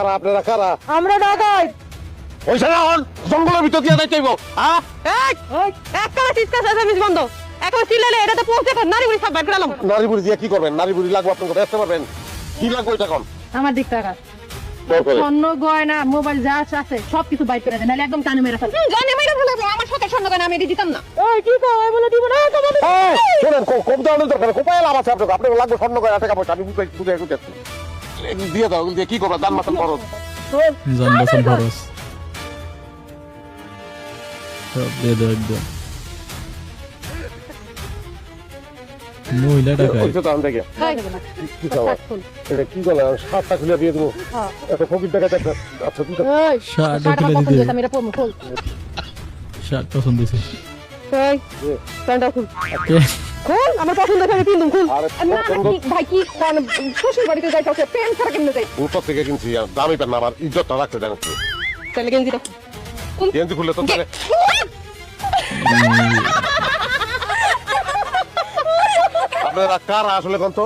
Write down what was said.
কারা আপনারা কারা? আমরা ডাকাই। ওইসা না হন জঙ্গলের ভিতর দিয়ে যাইতে হইব। হ্যাঁ এই একটা চিৎকার চেঁচামেচি বন্ধ। এখন চিল্লালে এটা তো পৌঁছে নারী বুড়ি সব বের করে এলাম। নারী বুড়ি দিয়ে কি করবেন? নারী বুড়ি লাগবে আপনার কথা আসতে পারবেন? কি লাগবে ওইটা কোন? আমার দিক টাকা দরকার স্বর্ণ গয়না মোবাইল যা আছে সবকিছু বাইর করে দেন, নাহলে একদম টানে মেরে ফেলবেন। জানি মেরে ফেলবো, আমার সাথে স্বর্ণ গয়না আমি দিতাম না। এই কি কও? আমি বলে দিব না তোমাদের। শোনেন কম দামের দরকার কোপায় লাভ আছে আপনাকে। আপনার লাগবে স্বর্ণ করে টাকা পয়সা আমি বুঝে বুঝে দিয়ে দাও। দিয়ে কি করবে? দান মাতান খরচ জানবাসন খরচ সব দিয়ে দাও একদম। মহিলা টাকায় ওইটা তো আমি দেখে কি খাওয়া এটা কি বলে সাতটা খুলে দিয়ে দেবো এত ফকির টাকা দেখতে। আচ্ছা ঠিক আছে এই শার্টও সাড়ে খুলে কত দিতে দিতে মেরে পড়মু খোল। শার্ট পছন্দ হয়েছে এই প্যান্টটা খুল খোল, আমার পছন্দ করে পিন্দুম খুল। আরে না ভাই কি কোন শ্বশুর বাড়িতে যাইতে হবে প্যান্ট ছাড়া কেমনে যাই? উপর থেকে কিনছি আর দামি পেন না আমার ইজ্জতটা রাখতে জানেন তো। তাহলে গেঞ্জিটা গেঞ্জি খুললে তো তাহলে আপনারা কারা আসলে কোন তো?